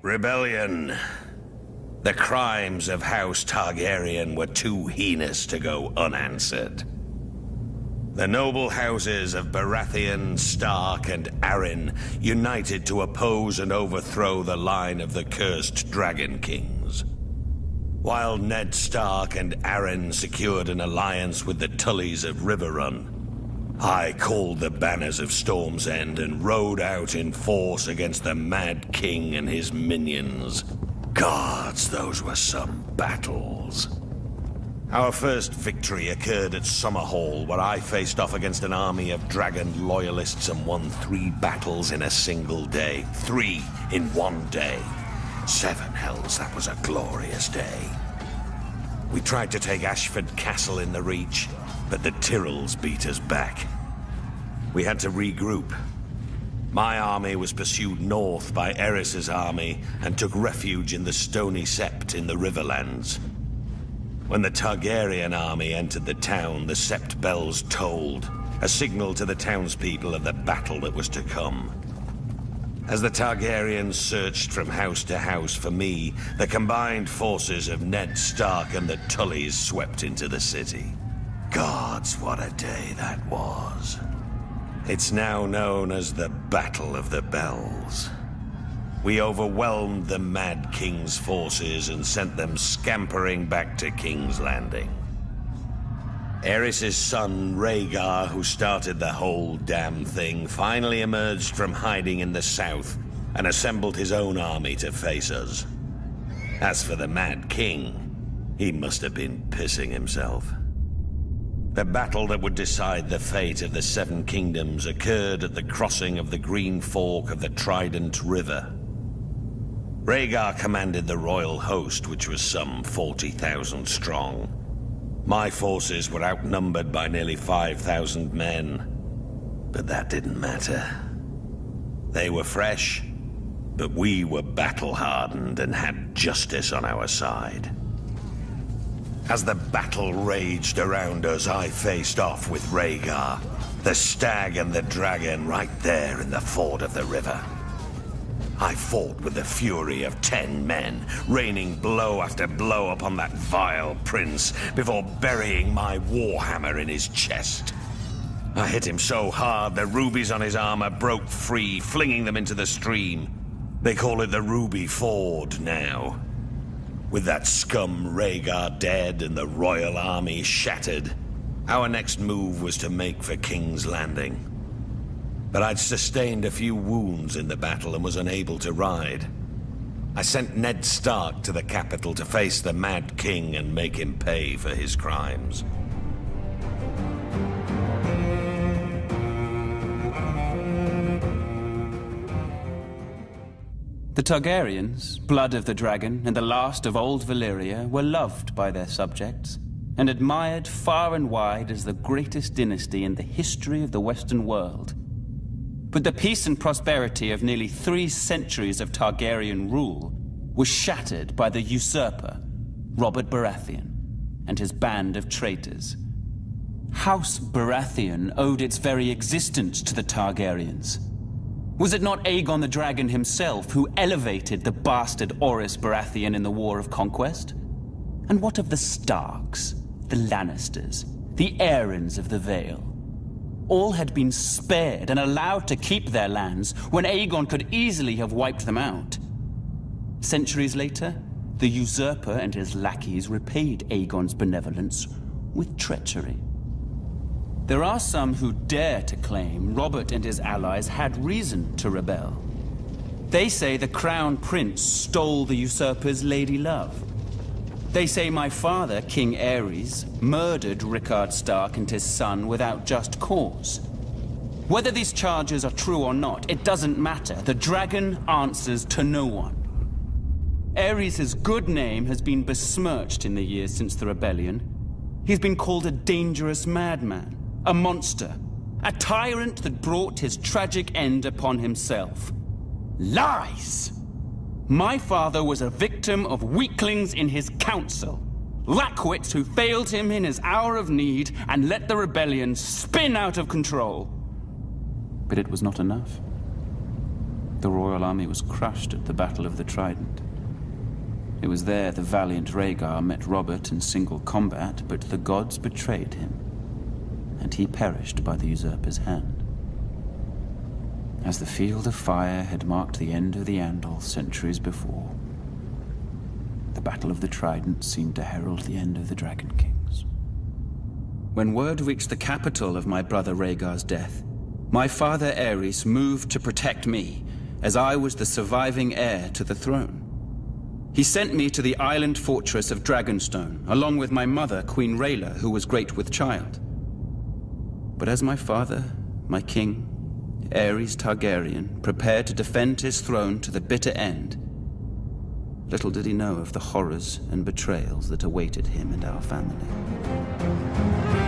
Rebellion. The crimes of House Targaryen were too heinous to go unanswered. The noble houses of Baratheon, Stark, and Arryn united to oppose and overthrow the line of the cursed Dragon Kings. While Ned Stark and Arryn secured an alliance with the Tullys of Riverrun, I called the banners of Storm's End and rode out in force against the Mad King and his minions. Gods, those were some battles. Our first victory occurred at Summerhall, where I faced off against an army of dragon loyalists and won 3 battles in a single day. 3 in one day. 7 hells, that was a glorious day. We tried to take Ashford Castle in the Reach, but the Tyrells beat us back. We had to regroup. My army was pursued north by Aerys's army and took refuge in the Stony Sept in the Riverlands. When the Targaryen army entered the town, the Sept bells tolled, a signal to the townspeople of the battle that was to come. As the Targaryens searched from house to house for me, the combined forces of Ned Stark and the Tullys swept into the city. Gods, what a day that was. It's now known as the Battle of the Bells. We overwhelmed the Mad King's forces and sent them scampering back to King's Landing. Aerys's son, Rhaegar, who started the whole damn thing, finally emerged from hiding in the south and assembled his own army to face us. As for the Mad King, he must have been pissing himself. The battle that would decide the fate of the 7 kingdoms occurred at the crossing of the Green Fork of the Trident River. Rhaegar commanded the royal host, which was some 40,000 strong. My forces were outnumbered by nearly 5,000 men, but that didn't matter. They were fresh, but we were battle-hardened and had justice on our side. As the battle raged around us, I faced off with Rhaegar, the stag and the dragon right there in the ford of the river. I fought with the fury of 10 men, raining blow after blow upon that vile prince before burying my warhammer in his chest. I hit him so hard the rubies on his armor broke free, flinging them into the stream. They call it the Ruby Ford now. With that scum Rhaegar dead and the royal army shattered, our next move was to make for King's Landing. But I'd sustained a few wounds in the battle and was unable to ride. I sent Ned Stark to the capital to face the Mad King and make him pay for his crimes. The Targaryens, blood of the dragon and the last of old Valyria, were loved by their subjects and admired far and wide as the greatest dynasty in the history of the Western world. But the peace and prosperity of nearly 3 centuries of Targaryen rule was shattered by the usurper, Robert Baratheon, and his band of traitors. House Baratheon owed its very existence to the Targaryens. Was it not Aegon the Dragon himself who elevated the bastard Orys Baratheon in the War of Conquest? And what of the Starks, the Lannisters, the Aarons of the Vale? All had been spared and allowed to keep their lands when Aegon could easily have wiped them out. Centuries later, the usurper and his lackeys repaid Aegon's benevolence with treachery. There are some who dare to claim Robert and his allies had reason to rebel. They say the Crown Prince stole the usurper's lady love. They say my father, King Aerys, murdered Rickard Stark and his son without just cause. Whether these charges are true or not, it doesn't matter. The dragon answers to no one. Aerys' good name has been besmirched in the years since the rebellion. He's been called a dangerous madman, a monster, a tyrant that brought his tragic end upon himself. Lies! My father was a victim of weaklings in his council, lackwits who failed him in his hour of need and let the rebellion spin out of control. But it was not enough. The royal army was crushed at the Battle of the Trident. It was there the valiant Rhaegar met Robert in single combat, but the gods betrayed him, and he perished by the usurper's hand. As the Field of Fire had marked the end of the Andal centuries before, the Battle of the Trident seemed to herald the end of the Dragon Kings. When word reached the capital of my brother Rhaegar's death, my father Aerys moved to protect me, as I was the surviving heir to the throne. He sent me to the island fortress of Dragonstone, along with my mother, Queen Rhaela, who was great with child. But as my father, my king, Aerys Targaryen, prepared to defend his throne to the bitter end, little did he know of the horrors and betrayals that awaited him and our family.